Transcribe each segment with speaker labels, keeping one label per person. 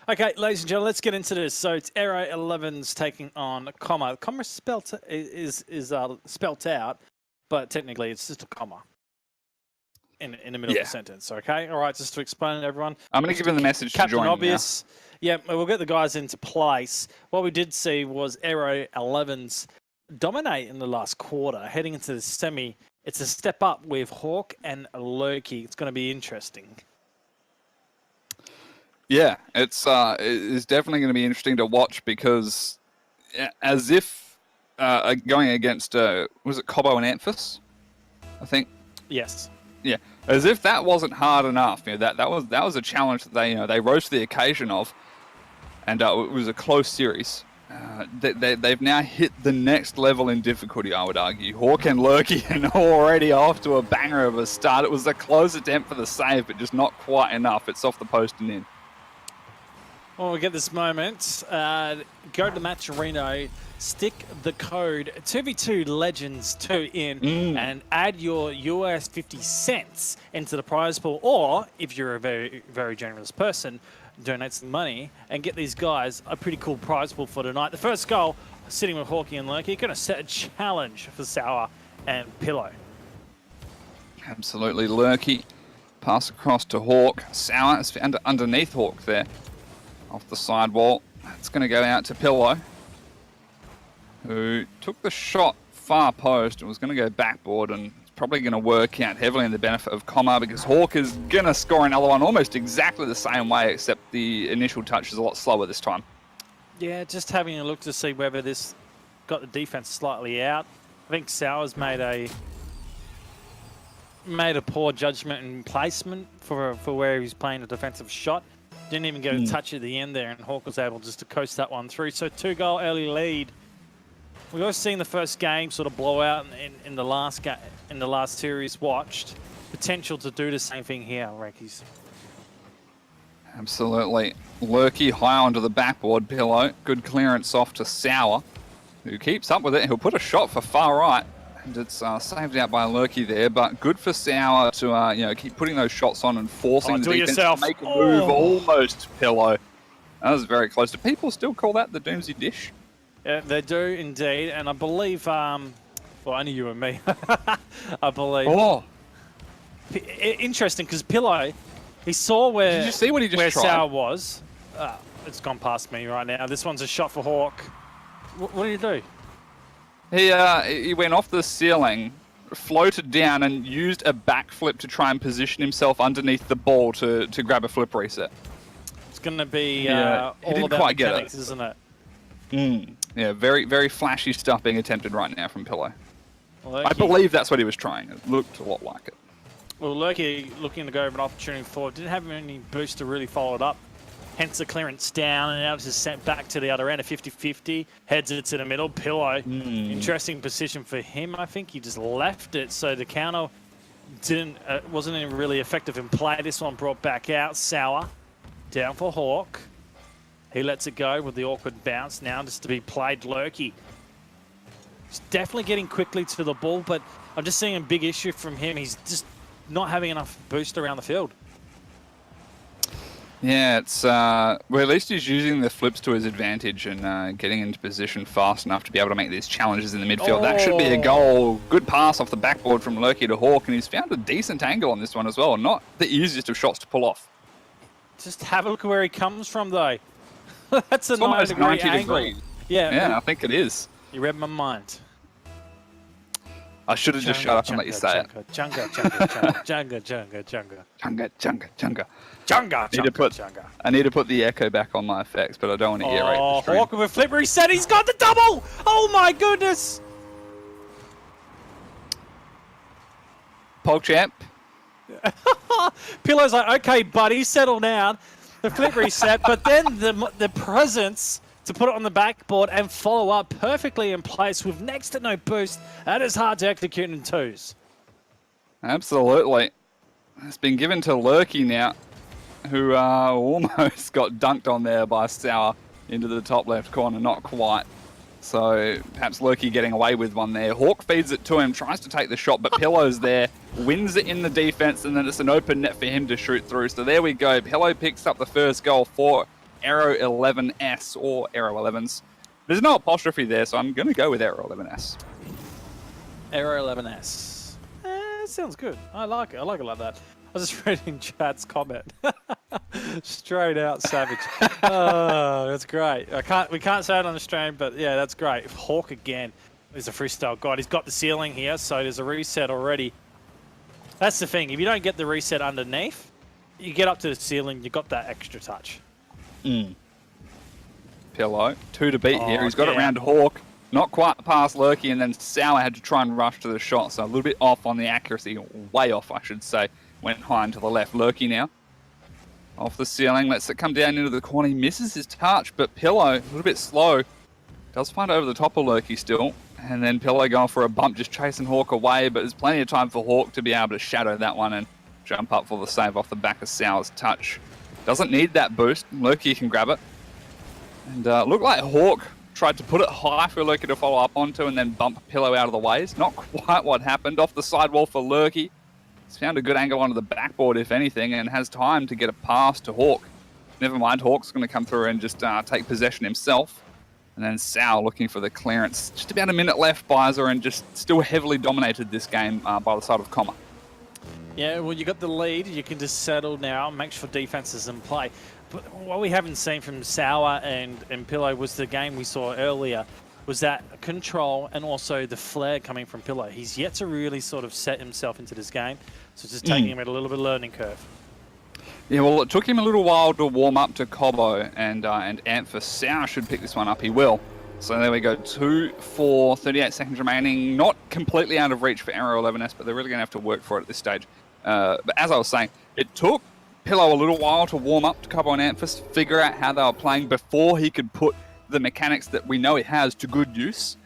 Speaker 1: Okay, ladies and gentlemen, let's get into this. So it's Aero11S taking on comma. Comma is spelt out, but technically it's just a comma in the middle of the sentence. Okay, all right. Just to explain to everyone,
Speaker 2: I'm going to give them the message to join
Speaker 1: obvious. Yeah, we'll get the guys into place. What we did see was Aero11S dominate in the last quarter, heading into the semi. It's a step up with Hawk and Renkyz. It's going to be interesting.
Speaker 2: Yeah, it's definitely going to be interesting to watch because, as if going against was it Cobo and Antfus, I think.
Speaker 1: Yes.
Speaker 2: Yeah, as if that wasn't hard enough. You know, that was a challenge that they rose to the occasion of, and it was a close series. They've now hit the next level in difficulty, I would argue. Hawk and Renkyz are already off to a banger of a start. It was a close attempt for the save, but just not quite enough. It's off the post and in.
Speaker 1: Well, we get this moment. Go to the match arena, stick the code 2v2 Legends 2 in, and add your US 50 cents into the prize pool. Or, if you're a very, very generous person, donate some money and get these guys a pretty cool prize pool for tonight. The first goal, sitting with Hawky and Renkyz, going to set a challenge for Sour and Pillow.
Speaker 2: Absolutely. Renkyz pass across to Hawk. Sour is found underneath Hawk there. Off the sidewall. It's going to go out to Pillow, who took the shot far post and was going to go backboard, and it's probably going to work out heavily in the benefit of Comma because Hawk is going to score another one almost exactly the same way, except the initial touch is a lot slower this time.
Speaker 1: Yeah, just having a look to see whether this got the defense slightly out. I think Sour's made a poor judgment in placement for where he's playing a defensive shot. Didn't even get a touch at the end there, and Hawk was able just to coast that one through. So 2-goal early lead. We've always seen the first game sort of blow out in the last series watched. Potential to do the same thing here, Renkyz.
Speaker 2: Absolutely. Renkyz high onto the backboard. Pillow. Good clearance off to Sour, who keeps up with it. He'll put a shot for far right. And it's saved out by Renkyz there, but good for Sour to keep putting those shots on and forcing the defense to make a move almost Pillow. That was very close. Do people still call that the Doomsday Dish?
Speaker 1: Yeah, they do indeed, and I believe, well, only you and me, I believe.
Speaker 2: Oh,
Speaker 1: interesting because Pillow, he saw where
Speaker 2: did you see what he just tried?
Speaker 1: Sour was. It's gone past me right now. This one's a shot for Hawk. What did he do?
Speaker 2: He went off the ceiling, floated down, and used a backflip to try and position himself underneath the ball to grab a flip reset.
Speaker 1: It's going to be all about mechanics, isn't it?
Speaker 2: Yeah, very, very flashy stuff being attempted right now from Pillow.
Speaker 1: Well,
Speaker 2: I believe that's what he was trying. It looked a lot like it.
Speaker 1: Well, Renkyz looking to go over an opportunity forward. Didn't have any boost to really follow it up. Hence the clearance down, and now it's just sent back to the other end, a 50-50. Heads it to the middle. Pillow, interesting position for him. I think he just left it, so the counter wasn't even really effective in play. This one brought back out. Sour, down for Hawk. He lets it go with the awkward bounce now just to be played. Renkyz. He's definitely getting quickly to the ball, but I'm just seeing a big issue from him. He's just not having enough boost around the field.
Speaker 2: Yeah, it's well, at least he's using the flips to his advantage and getting into position fast enough to be able to make these challenges in the midfield. That should be a goal. Good pass off the backboard from Renkyz to Hawk, and he's found a decent angle on this one as well. Not the easiest of shots to pull off.
Speaker 1: Just have a look at where he comes from, though. That's a
Speaker 2: almost 90
Speaker 1: angle.
Speaker 2: degrees.
Speaker 1: Yeah,
Speaker 2: I think it is.
Speaker 1: You read my mind.
Speaker 2: I should have just shut up and let you say it.
Speaker 1: Chunga, chunga, chunga, chunga, chunga, chunga.
Speaker 2: Chunga, chunga, chunga.
Speaker 1: Chunga, chunga.
Speaker 2: I need to put the echo back on my effects, but I don't want to earrate the stream.
Speaker 1: Hawk with a flip reset. He's got the double. Oh my goodness.
Speaker 2: PogChamp.
Speaker 1: Pillow's like, okay, buddy, settle down. The flip reset, but then the presence to put it on the backboard and follow up perfectly in place with next to no boost. That is hard to execute in twos.
Speaker 2: Absolutely. It's been given to Renkyz now, who almost got dunked on there by Sour into the top left corner. Not quite. So perhaps Renkyz getting away with one there. Hawk feeds it to him, tries to take the shot, but Pillow's there, wins it in the defense, and then it's an open net for him to shoot through. So there we go. Pillow picks up the first goal for Aero11S or Aero11s. There's no apostrophe there, so I'm going to go with Aero11S.
Speaker 1: Aero11S. Sounds good. I like it. I like it like that. I was just reading chat's comment. Straight out savage. Oh, that's great. We can't say it on the stream, but yeah, that's great. Hawk again is a freestyle god. He's got the ceiling here, so there's a reset already. That's the thing. If you don't get the reset underneath, you get up to the ceiling, you got that extra touch.
Speaker 2: Pillow, 2 to beat here. He's got it
Speaker 1: yeah.
Speaker 2: round to Hawk. Not quite past Lurky, and then Sour had to try and rush to the shot, so a little bit off on the accuracy. Way off, I should say. Went high and to the left. Lurky now. Off the ceiling, lets it come down into the corner. He misses his touch, but Pillow, a little bit slow. Does find over the top of Lurky still. And then Pillow going for a bump, just chasing Hawk away, but there's plenty of time for Hawk to be able to shadow that one and jump up for the save off the back of Sour's touch. Doesn't need that boost. Lurky can grab it. And looked like Hawk tried to put it high for Lurky to follow up onto and then bump Pillow out of the way. It's not quite what happened. Off the sidewall for Lurky. He's found a good angle onto the backboard, if anything, and has time to get a pass to Hawk. Never mind, Hawk's going to come through and just take possession himself. And then Sour looking for the clearance. Just about a minute left, Byza, and just still heavily dominated this game by the side of Comma.
Speaker 1: Yeah, well, you got the lead. You can just settle now, make sure defense is in play. But what we haven't seen from Sour and Pillow was the game we saw earlier, was that control and also the flare coming from Pillow. He's yet to really sort of set himself into this game, so it's just taking him at a little bit of learning curve.
Speaker 2: Yeah, well, it took him a little while to warm up to Cobbo and Amphis. Sour should pick this one up. He will. So there we go. 2 for 38 seconds remaining. Not completely out of reach for Aero11S, but they're really going to have to work for it at this stage. But as I was saying, it took Pillow a little while to warm up to Cobbo and Amphis, figure out how they were playing before he could put the mechanics that we know he has to good use.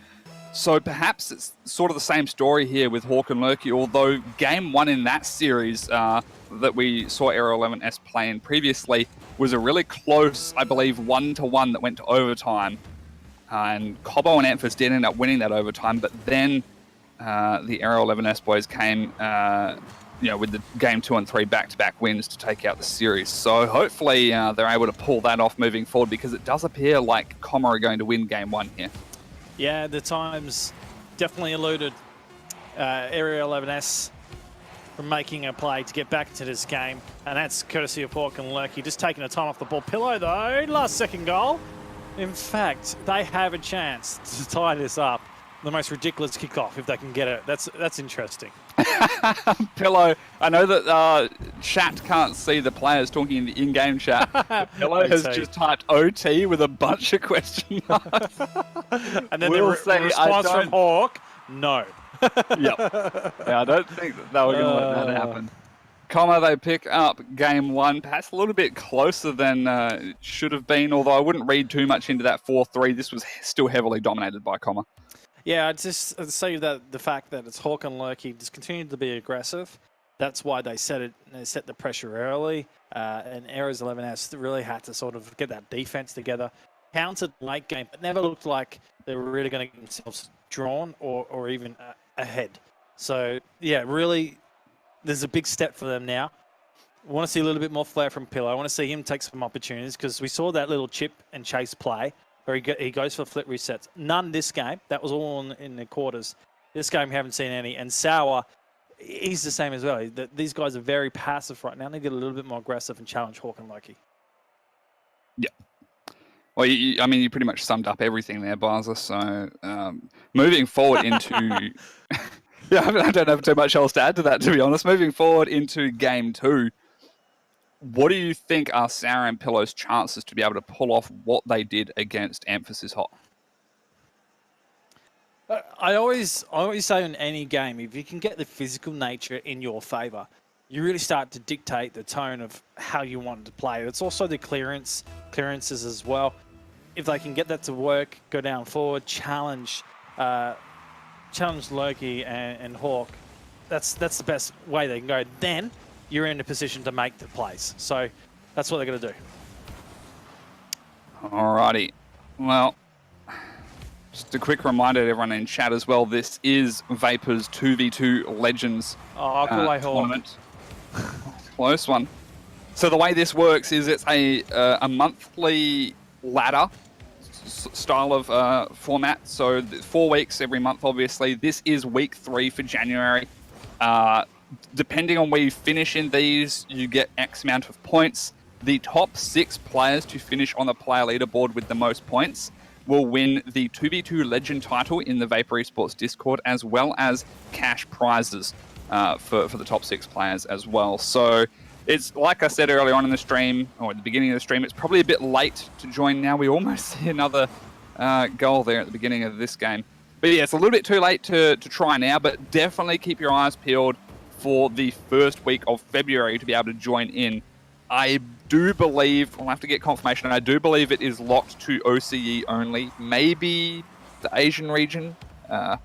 Speaker 2: So perhaps it's sort of the same story here with Hawk and Lurky, although game 1 in that series that we saw Aero11S playing previously was a really close, I believe, 1-1 that went to overtime. And Cobbo and Amphis did end up winning that overtime, but then the Aero11S boys came with the game 2 and 3 back-to-back wins to take out the series. So hopefully they're able to pull that off moving forward, because it does appear like Comma are going to win game 1 here.
Speaker 1: Yeah, the times definitely eluded Aero11S from making a play to get back into this game, and that's courtesy of Hawk and Lurky. Just taking the time off the ball. Pillow, though, last second goal. In fact, they have a chance to tie this up. The most ridiculous kickoff, if they can get it. That's interesting.
Speaker 2: Pillow, I know that chat can't see the players talking in the in-game chat. Pillow has just typed OT with a bunch of question marks.
Speaker 1: And then the response from Hawk, no.
Speaker 2: Yep. Yeah, I don't think that they were going to let that happen. Comma, they pick up game 1, perhaps a little bit closer than it should have been, although I wouldn't read too much into that 4-3. This was still heavily dominated by Comma. Yeah,
Speaker 1: I'd just say that the fact that it's Hawk and Lurky just continued to be aggressive. That's why they set the pressure early, and Aero11S really had to sort of get that defense together. Countered late game, but never looked like they were really going to get themselves drawn or even ahead. So yeah, really, there's a big step for them now. I want to see a little bit more flair from Pillow. I want to see him take some opportunities, because we saw that little chip and chase play where he goes for flip resets. None this game. That was all in the quarters. This game, we haven't seen any. And Sour, he's the same as well. These guys are very passive right now. They get a little bit more aggressive and challenge Hawk and Lurky.
Speaker 2: Yeah. Well, you pretty much summed up everything there, Byza. So moving forward into... Yeah, I don't have too much else to add to that, to be honest. Moving forward into game 2, what do you think are Sour and Pillow's chances to be able to pull off what they did against Emphasis Hot?
Speaker 1: I always say in any game, if you can get the physical nature in your favour, you really start to dictate the tone of how you want to play. It's also the clearances as well. If they can get that to work, go down forward, challenge Lurky and Hawk, that's the best way they can go. Then you're in a position to make the plays. So that's what they're going to do.
Speaker 2: Alrighty. Well, just a quick reminder to everyone in chat as well, this is Vapor's 2v2 Legends
Speaker 1: tournament.
Speaker 2: Close one. So the way this works is it's a monthly ladder style of format. So 4 weeks every month, obviously. This is week 3 for January. Depending on where you finish in these, you get X amount of points. The top 6 players to finish on the player leaderboard with the most points will win the 2v2 Legend title in the Vapor Esports Discord, as well as cash prizes for the top 6 players as well. So it's like I said earlier on in the stream, or at the beginning of the stream, it's probably a bit late to join now. We almost see another goal there at the beginning of this game. But yeah, it's a little bit too late to try now, but definitely keep your eyes peeled for the first week of February to be able to join in. I do believe, I'll have to get confirmation, I do believe it is locked to OCE only, maybe the Asian region. But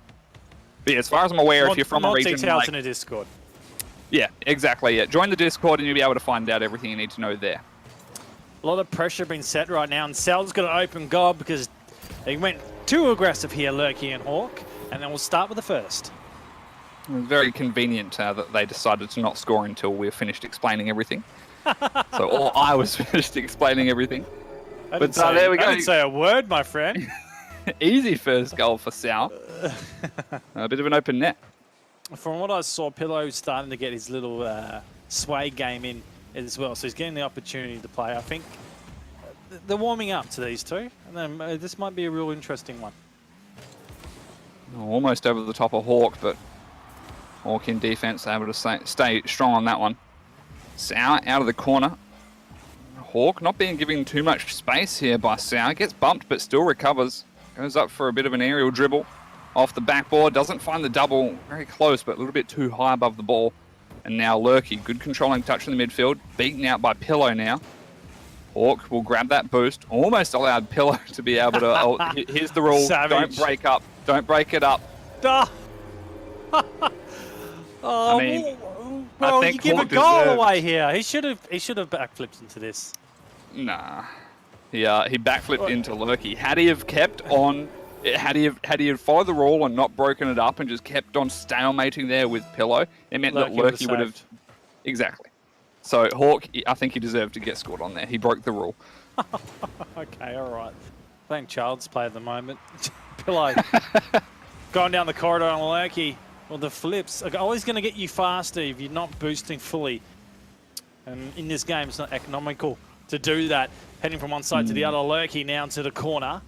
Speaker 2: yeah, as far as I'm aware, if you're from a region
Speaker 1: details in a Discord.
Speaker 2: Yeah, exactly. Yeah. Join the Discord and you'll be able to find out everything you need to know there.
Speaker 1: A lot of pressure being set right now, and Sal's got an open goal because he went too aggressive here, Lurky and Hawk, and then we'll start with the first.
Speaker 2: Very convenient that they decided to not score until we're finished explaining everything. Or I was finished explaining everything. But there we go.
Speaker 1: I didn't say a word, my friend.
Speaker 2: Easy first goal for Sal. A bit of an open net.
Speaker 1: From what I saw, Pillow's starting to get his little sway game in as well. So he's getting the opportunity to play. I think they're warming up to these two. And then this might be a real interesting one.
Speaker 2: Almost over the top of Hawk, but Hawk in defense able to stay strong on that one. Sour out of the corner. Hawk not being given too much space here by Sour. Gets bumped but still recovers. Goes up for a bit of an aerial dribble off the backboard. Doesn't find the double. Very close but a little bit too high above the ball. And now Lurky. Good controlling touch in the midfield. Beaten out by Pillow now. Hawk will grab that boost. Almost allowed Pillow to be able to... Oh, here's the rule.
Speaker 1: Savage.
Speaker 2: Don't break up. Don't break it up.
Speaker 1: Oh,
Speaker 2: I mean...
Speaker 1: well, you give a goal away here. He should have backflipped into this.
Speaker 2: Nah. He backflipped into Lurky. Had he have kept on, had he have followed the rule and not broken it up and just kept on stalemating there with Pillow, it meant that Lurky would have... Exactly. So Hawk, I think he deserved to get scored on there. He broke the rule.
Speaker 1: Okay, all right. Playing child's play at the moment. Pillow going down the corridor on Lurky. Well, the flips are always going to get you faster if you're not boosting fully. And in this game, it's not economical to do that. Heading from one side to the other, Lurky now to the corner.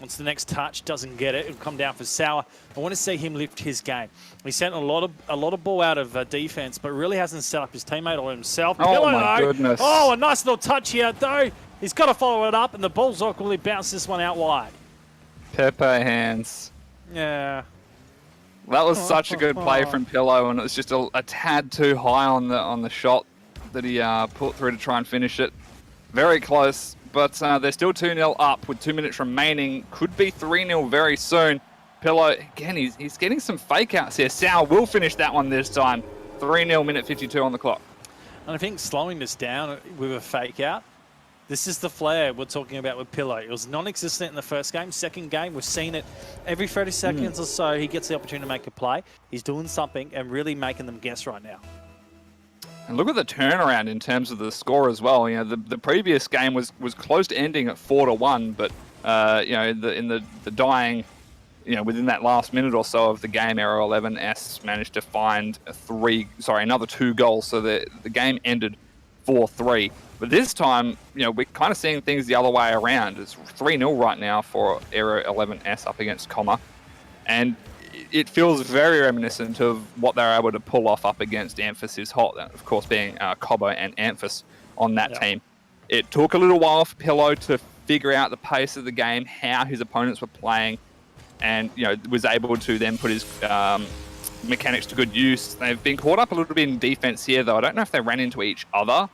Speaker 1: Once the next touch doesn't get it, it'll come down for Sour. I want to see him lift his game. He sent a lot of ball out of defense, but really hasn't set up his teammate or himself.
Speaker 2: Oh,
Speaker 1: Pillow,
Speaker 2: my goodness.
Speaker 1: Oh, a nice little touch here, though. He's got to follow it up, and the ball's awkwardly bounced this one out wide.
Speaker 2: Pepe hands.
Speaker 1: Yeah.
Speaker 2: That was such a good play from Pillow, and it was just a tad too high on the shot that he put through to try and finish it. Very close, but they're still 2-0 up with 2 minutes remaining. Could be 3-0 very soon. Pillow, again, he's getting some fake outs here. Sal will finish that one this time. 3-0, minute 52 on the clock.
Speaker 1: And I think slowing this down with a fake out, this is the flair we're talking about with Pillow. It was non-existent in the first game. Second game, we've seen it every 30 seconds or so. He gets the opportunity to make a play. He's doing something and really making them guess right now.
Speaker 2: And look at the turnaround in terms of the score as well. You know, the previous game was close to ending at 4-1, but you know, in the dying, you know, within that last minute or so of the game, Aero11S managed to find another 2 goals, so the game ended 4-3. But this time, you know, we're kind of seeing things the other way around. It's 3-0 right now for Aero11S up against Comma, and it feels very reminiscent of what they were able to pull off up against Amphis Hot, of course being Cobbo and Amphis on that team. It took a little while for Pillow to figure out the pace of the game, how his opponents were playing, and you know, was able to then put his mechanics to good use. They've been caught up a little bit in defense here, though. I don't know if they ran into each other.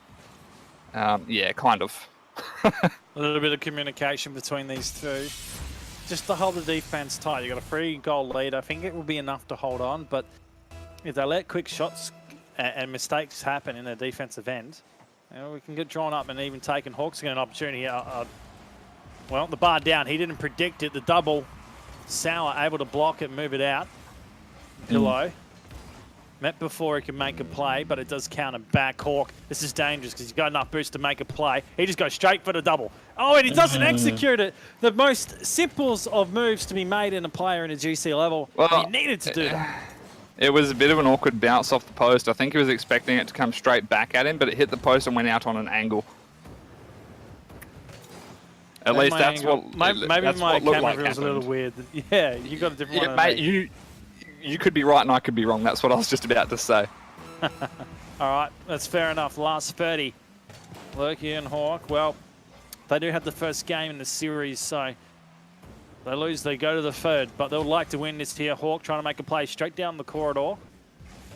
Speaker 2: Yeah, kind of.
Speaker 1: A little bit of communication between these two. Just to hold the defense tight. You've got a 3-goal lead. I think it will be enough to hold on, but if they let quick shots and mistakes happen in the defensive end, you know, we can get drawn up and even taken. Hawks get an opportunity. Well, the bar down. He didn't predict it. The double. Sour able to block it, move it out. Pillow. Met before he can make a play, but it does counter back. Hawk, this is dangerous because he's got enough boost to make a play. He just goes straight for the double. Oh, and he doesn't execute it. The most simplest of moves to be made in a player in a GC level. Well, he needed to do that.
Speaker 2: It was a bit of an awkward bounce off the post. I think he was expecting it to come straight back at him, but it hit the post and went out on an angle. At least that's what.
Speaker 1: Maybe my camera was a little weird. Yeah, you got a different one.
Speaker 2: Mate, you could be right and I could be wrong. That's what I was just about to say.
Speaker 1: All right, that's fair enough. Last 30. Lurky and Hawk, well, they do have the first game in the series, so they lose, they go to the third, but they'll like to win this here. Hawk trying to make a play straight down the corridor.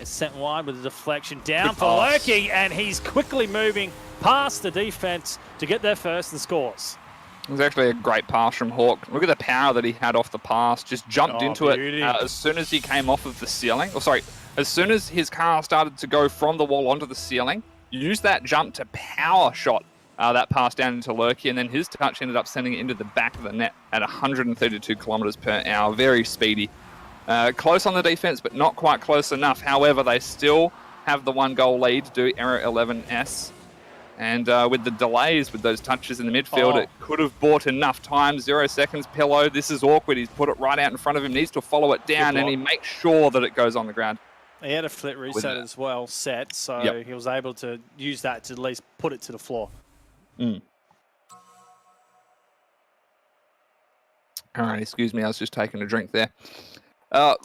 Speaker 1: It's sent wide with a deflection down for Lurky, and he's quickly moving past the defense to get there first and scores.
Speaker 2: It was actually a great pass from Hawk. Look at the power that he had off the pass. Just jumped into it as soon as he came off of the ceiling. Oh, sorry. As soon as his car started to go from the wall onto the ceiling, used that jump to power shot that pass down into Lurky, and then his touch ended up sending it into the back of the net at 132 kilometers per hour. Very speedy. Close on the defense, but not quite close enough. However, they still have the 1-goal lead to do Aero11S. And with the delays with those touches in the midfield, it could have bought enough time. 0 seconds, Pillow. This is awkward. He's put it right out in front of him. Needs to follow it down, and he makes sure that it goes on the ground.
Speaker 1: He had a flit reset as well set, so he was able to use that to at least put it to the floor.
Speaker 2: All right, excuse me. I was just taking a drink there.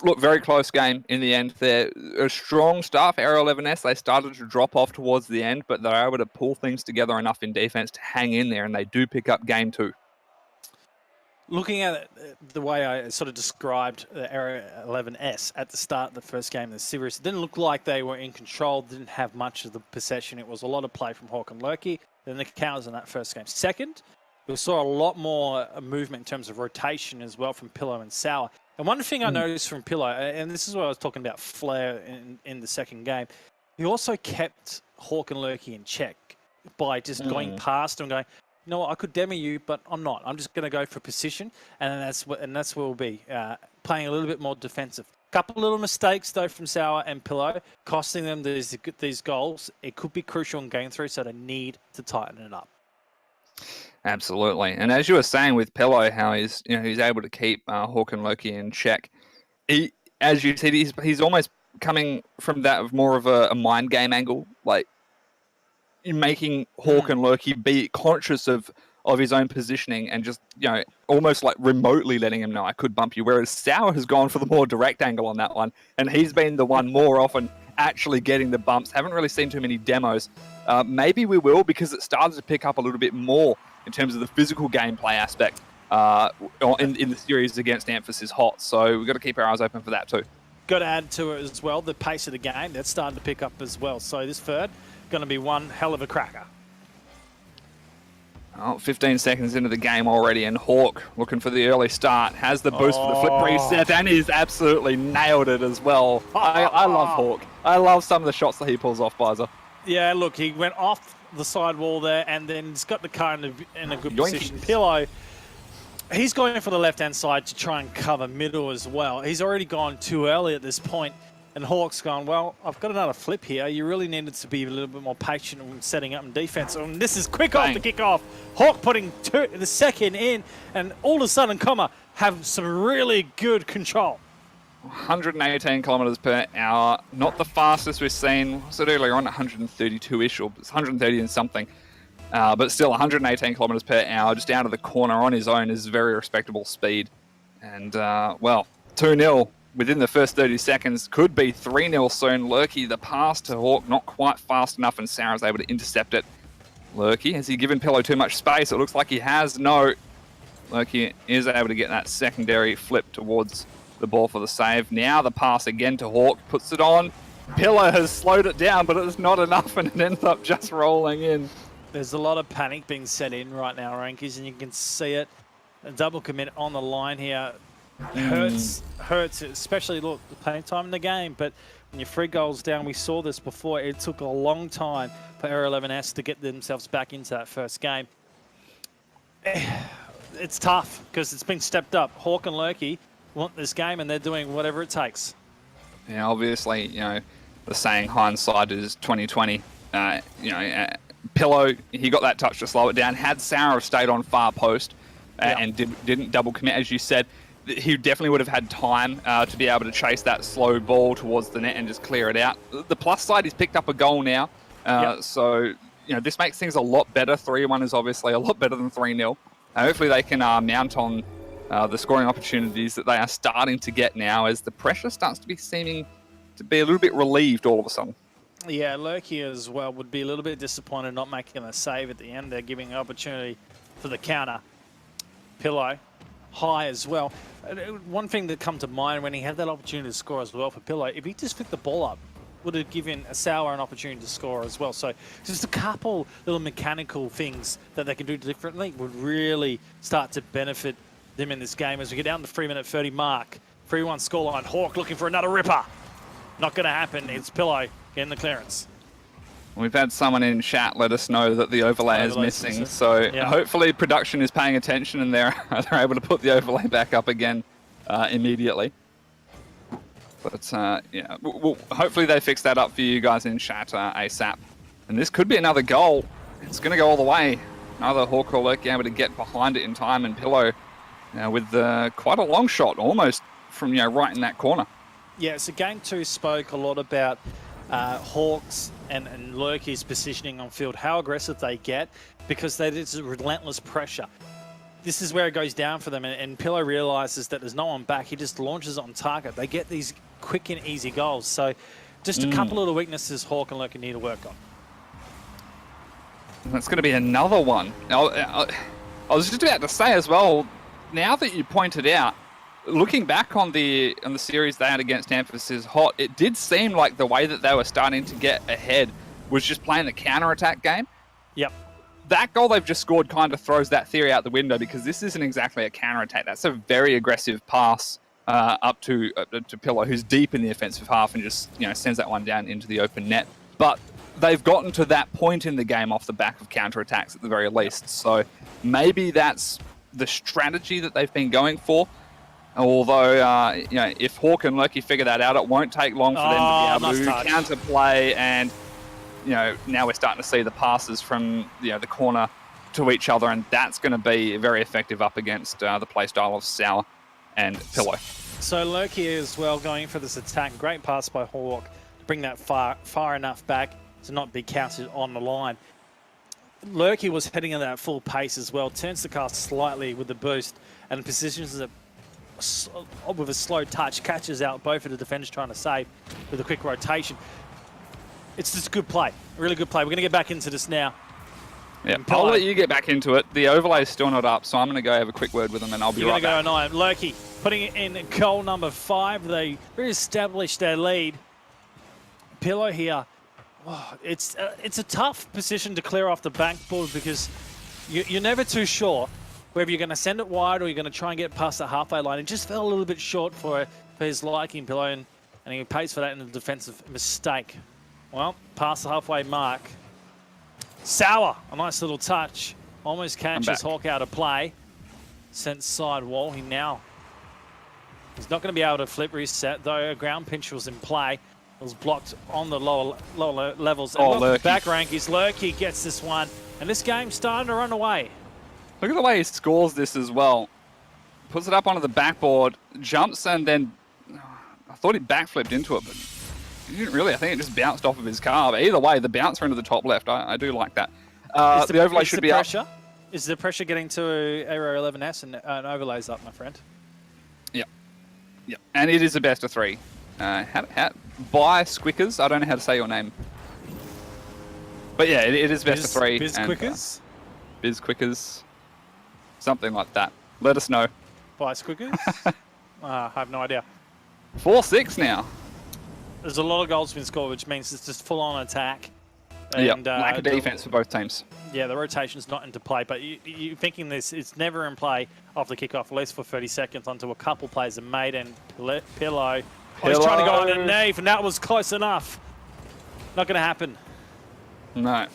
Speaker 2: Look, very close game in the end there. A strong start for Aero11S. They started to drop off towards the end, but they were able to pull things together enough in defense to hang in there, and they do pick up game 2.
Speaker 1: Looking at it, the way I sort of described Aero11S at the start of the first game of the series, it didn't look like they were in control, didn't have much of the possession. It was a lot of play from Hawk and Lurky. Then the counters in that first game. Second, we saw a lot more movement in terms of rotation as well from Pillow and Sour. And one thing I noticed from Pillow, and this is what I was talking about flair in the second game, he also kept Hawk and Lurky in check by just going past them and going, you know what, I could demo you, but I'm not. I'm just going to go for position, and that's where we'll be, playing a little bit more defensive. Couple little mistakes, though, from Sour and Pillow, costing them these goals. It could be crucial in game 3, so they need to tighten it up.
Speaker 2: Absolutely, and as you were saying with Pillow, how he's able to keep Hawk and Loki in check. He, as you said, he's almost coming from that of more of a mind game angle, like making Hawk and Loki be conscious of his own positioning and just almost like remotely letting him know I could bump you. Whereas Sour has gone for the more direct angle on that one, and he's been the one more often actually getting the bumps. Haven't really seen too many demos. Maybe we will, because it started to pick up a little bit more in terms of the physical gameplay aspect in the series against Emphasis Hot. So we've got to keep our eyes open for that too.
Speaker 1: Got to add to it as well, the pace of the game, that's starting to pick up as well. So this third, going to be one hell of a cracker.
Speaker 2: 15 seconds into the game already, and Hawk looking for the early start, has the boost for the flip reset, and he's absolutely nailed it as well. I love Hawk. I love some of the shots that he pulls off, Byza.
Speaker 1: Yeah, look, he went off the sidewall there, and then he's got the car in a good position. Pillow, he's going for the left-hand side to try and cover middle as well. He's already gone too early at this point, and Hawk's gone, well, I've got another flip here. You really needed to be a little bit more patient when setting up in defense. And this is quick off the kickoff. Hawk putting the second in, and all of a sudden, have some really good control.
Speaker 2: 118 kilometers per hour, not the fastest we've seen. I said earlier on 132-ish, or it's 130 and something. But still 118 kilometers per hour, just out of the corner on his own is very respectable speed. And, well, 2-0 within the first 30 seconds, could be 3-0 soon. Lurky, the pass to Hawk, not quite fast enough, and Sarah's able to intercept it. Lurky, has he given Pillow too much space? It looks like he has. No. Lurky is able to get that secondary flip towards the ball for the save. Now the pass again to Hawk, puts it on. Pillow has slowed it down, but it's not enough, and it ends up just rolling in. There's
Speaker 1: a lot of panic being set in right now, Renkyz, and you can see it. A double commit on the line here. Hurts, especially, look, playing time in the game, but when you're 3 goals down, we saw this before, it took a long time for Aero11S to get themselves back into that first game. It's tough, because it's been stepped up. Hawk and Lurky want this game, and they're doing whatever it takes.
Speaker 2: Yeah, obviously, the saying hindsight is 2020. Pillow, he got that touch to slow it down. Had Sarah have stayed on far post and didn't double commit, as you said, he definitely would have had time to be able to chase that slow ball towards the net and just clear it out. The plus side, he's picked up a goal now. So, this makes things a lot better. 3-1 is obviously a lot better than 3-0. Hopefully they can mount on the scoring opportunities that they are starting to get now as the pressure starts to be seeming to be a little bit relieved all of a sudden.
Speaker 1: Yeah, Lurky as well would be a little bit disappointed not making a save at the end. They're giving an opportunity for the counter. Pillow, high as well. One thing that come to mind when he had that opportunity to score as well for Pillow, if he just picked the ball up, would have given a Sour an opportunity to score as well. So just a couple little mechanical things that they can do differently would really start to benefit them in this game as we get down to the 3-minute 30 mark. 3-1 scoreline. Hawk looking for another ripper. Not going to happen. It's Pillow getting the clearance.
Speaker 2: We've had someone in chat let us know that the overlay is missing, so hopefully production is paying attention and they're able to put the overlay back up again immediately. But hopefully they fix that up for you guys in chat ASAP. And this could be another goal. It's going to go all the way. Another Hawk or Lurky able to get behind it in time, and Pillow with quite a long shot, almost from right in that corner.
Speaker 1: Yeah, so Game 2 spoke a lot about Hawks and Lurky's positioning on field, how aggressive they get, because there's relentless pressure. This is where it goes down for them, and Pillow realizes that there's no one back. He just launches on target. They get these quick and easy goals. So just a couple of the weaknesses Hawk and Lurky need to work on.
Speaker 2: That's going to be another one. I was just about to say as well, now that you pointed out, looking back on the series they had against Emphasis Hot, it did seem like the way that they were starting to get ahead was just playing the counter-attack game.
Speaker 1: Yep.
Speaker 2: That goal they've just scored kind of throws that theory out the window, because this isn't exactly a counter-attack. That's a very aggressive pass up to Pillow, who's deep in the offensive half and just sends that one down into the open net. But they've gotten to that point in the game off the back of counter-attacks at the very least. So maybe that's the strategy that they've been going for. Although, if Hawk and Lurky figure that out, it won't take long for them to be able to counterplay. And, now we're starting to see the passes from, the corner to each other. And that's going to be very effective up against the playstyle of Sour and Pillow.
Speaker 1: So Lurky as well going for this attack. Great pass by Hawk to bring that far enough back to not be counted on the line. Lurky was heading at that full pace as well. Turns the car slightly with the boost and positions it with a slow touch, catches out both of the defenders trying to save with a quick rotation. It's just a good play, a really good play. We're going to get back into this now.
Speaker 2: Yeah, I'll let you get back into it. The overlay is still not up, so I'm going to go have a quick word with them and I'll be right back.
Speaker 1: You're going to go 9. Lurky putting it in goal number 5. They re-established their lead. Pillow here. Oh, it's a tough position to clear off the backboard because you're never too sure whether you're going to send it wide or you're going to try and get past the halfway line. It just fell a little bit short for his liking, Pillow, and he pays for that in a defensive mistake. Well, past the halfway mark. Sour, a nice little touch. Almost catches Hawk out of play. Sent side wall. He's not going to be able to flip reset, though. A ground pinch was in play. It was blocked on the lower levels. And back Renkyz. Lurky gets this one. And this game's starting to run away.
Speaker 2: Look at the way he scores this as well. Puts it up onto the backboard, jumps, and then I thought he backflipped into it, but he didn't really. I think it just bounced off of his car. But either way, the bouncer into the top left, I do like that. The overlay should be up.
Speaker 1: Is the pressure getting to Aero11S and overlays up, my friend?
Speaker 2: Yep. And it is a best of 3. By Squickers. I don't know how to say your name. But yeah, it is best of 3.
Speaker 1: Biz Quickers?
Speaker 2: Biz Quickers. Something like that. Let us know.
Speaker 1: By Squickers? I have no idea.
Speaker 2: 4-6 now.
Speaker 1: There's a lot of goals been scored, which means it's just full-on attack.
Speaker 2: And lack of defense for both teams. Yeah,
Speaker 1: the rotation's not into play, but you're thinking this, it's never in play off the kickoff, at least for 30 seconds, until a couple plays are made, and Pillow. He's trying to go underneath, and that was close enough. Not going to happen.
Speaker 2: No.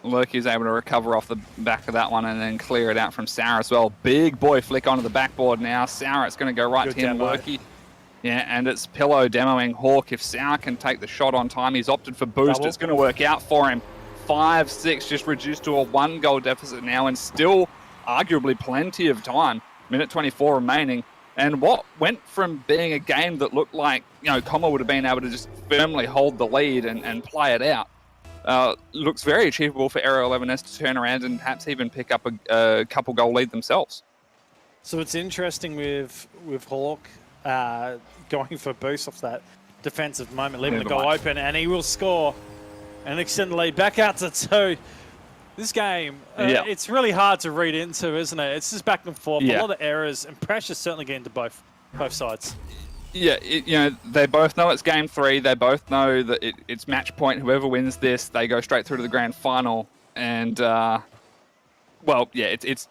Speaker 2: Lurky's able to recover off the back of that one and then clear it out from Sour as well. Big boy flick onto the backboard now. Sour, it's going to go right to him. Lurky. Yeah, and it's Pillow demoing Hawk. If Sour can take the shot on time, he's opted for boost.
Speaker 1: Double.
Speaker 2: It's going to work out for him. 5-6, just reduced to a 1-goal deficit now, and still arguably plenty of time. Minute 24 remaining. And what went from being a game that looked like, Comma would have been able to just firmly hold the lead and play it out, looks very achievable for Aero11S to turn around and perhaps even pick up a couple goal lead themselves.
Speaker 1: So it's interesting with Hawk going for boost off that defensive moment, leaving the goal open, and he will score and extend the lead back out to 2. This game, it's really hard to read into, isn't it? It's just back and forth, a lot of errors, and pressure certainly getting to both sides. Yeah,
Speaker 2: they both know it's game 3. They both know that it's match point. Whoever wins this, they go straight through to the grand final. And, it's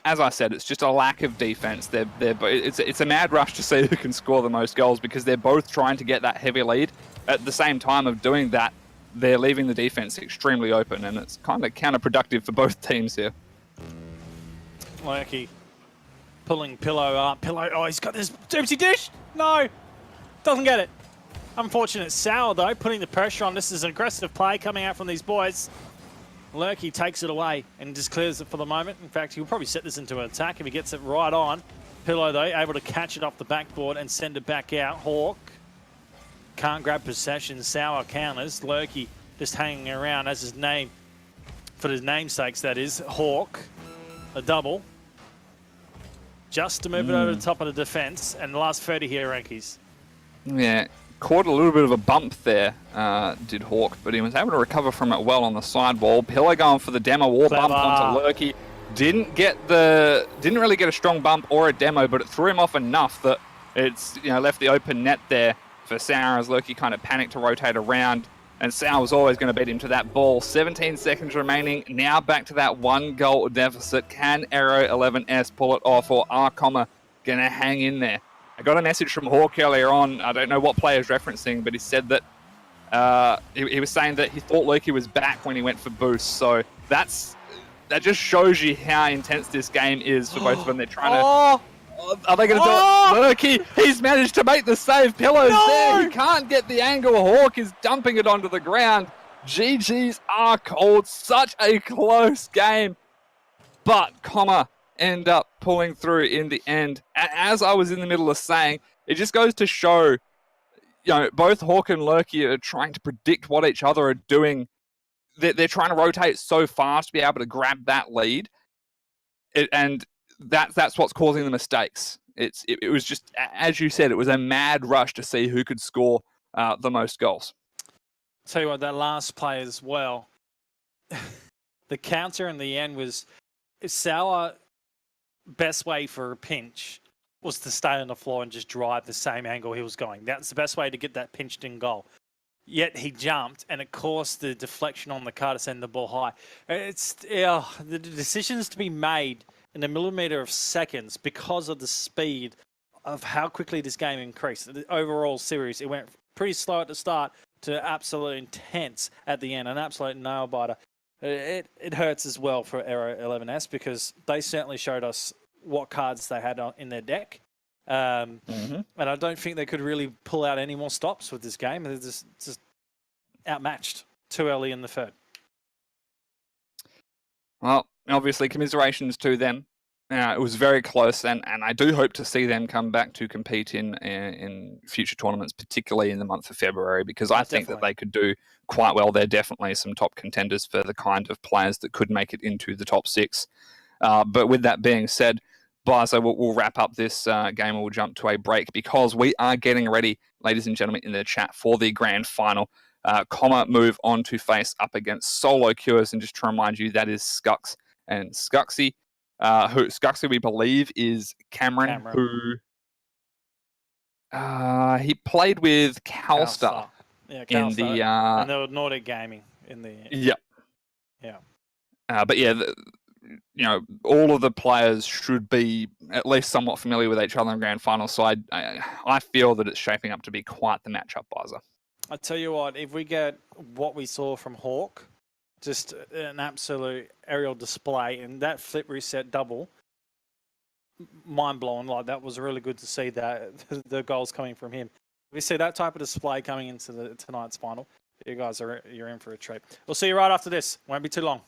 Speaker 2: as I said, it's just a lack of defense. It's a mad rush to see who can score the most goals because they're both trying to get that heavy lead. At the same time of doing that, they're leaving the defense extremely open, and it's kind of counterproductive for both teams here.
Speaker 1: Renky pulling Pillow up. Pillow, he's got this empty dish. No, doesn't get it. Unfortunate Sour, though, putting the pressure on. This is an aggressive play coming out from these boys. Renky takes it away and just clears it for the moment. In fact, he'll probably set this into an attack if he gets it right on. Pillow, though, able to catch it off the backboard and send it back out. Hawk can't grab possession. Sour counters. Renky just hanging around as his name, for his namesakes, that is. Hawk, a double. Just to move it over the top of the defense. And the last 30 here, Renkyz.
Speaker 2: Yeah, caught a little bit of a bump there, did Hawk, but he was able to recover from it well on the sidewall. Pillar going for the demo war bump onto Renky. Didn't really get a strong bump or a demo, but it threw him off enough that it's left the open net there for Sour as Renky kind of panicked to rotate around, and Sour was always going to beat him to that ball. 17 seconds remaining, now back to that 1-goal deficit. Can Aero11S pull it off, or are Comma going to hang in there? I got a message from Hawk earlier on. I don't know what player's referencing, but he said that he was saying that he thought Renky was back when he went for boost. So that just shows you how intense this game is for both of them. They're trying to... Are they going to do it? Renky, he's managed to make the save. Pillow's there. He can't get the angle. Hawk is dumping it onto the ground. GGs are called. Such a close game. But Comma end up pulling through in the end. As I was in the middle of saying, it just goes to show, both Hawk and Renky are trying to predict what each other are doing. They're trying to rotate so fast to be able to grab that lead. And that's what's causing the mistakes. It was just, as you said, it was a mad rush to see who could score the most goals.
Speaker 1: Tell you what, that last play as well, the counter in the end was Sour. Best way for a pinch was to stay on the floor and just drive the same angle he was going. That's the best way to get that pinched in goal. Yet he jumped, and it caused the deflection on the car to send the ball high. It's the decisions to be made in a millimeter of seconds because of the speed of how quickly this game increased. The overall series, it went pretty slow at the start to absolutely intense at the end, an absolute nail-biter. It hurts as well for Aero11S because they certainly showed us what cards they had in their deck. And I don't think they could really pull out any more stops with this game. They're just outmatched too early in the third.
Speaker 2: Well, obviously, commiserations to them. It was very close, and I do hope to see them come back to compete in future tournaments, particularly in the month of February, because I think that they could do quite well. They're definitely some top contenders for the kind of players that could make it into the top 6. But with that being said, Byza, we'll wrap up this game and we'll jump to a break because we are getting ready, ladies and gentlemen, in the chat for the grand final. Comma move on to face up against Solo Cures, and just to remind you, that is Skux and Skuxy. Skuxy, we believe, is Cameron. Who he played with Calstar.
Speaker 1: Yeah, Calstar. In the and they were Nordic Gaming in the
Speaker 2: but all of the players should be at least somewhat familiar with each other in the grand final. So I feel that it's shaping up to be quite the matchup, Byza.
Speaker 1: I tell you what, if we get what we saw from Hawk, just an absolute aerial display, and that flip reset double, mind-blowing. Like, that was really good to see that the goals coming from him. We see that type of display coming into tonight's final. You guys you're in for a treat. We'll see you right after this. Won't be too long.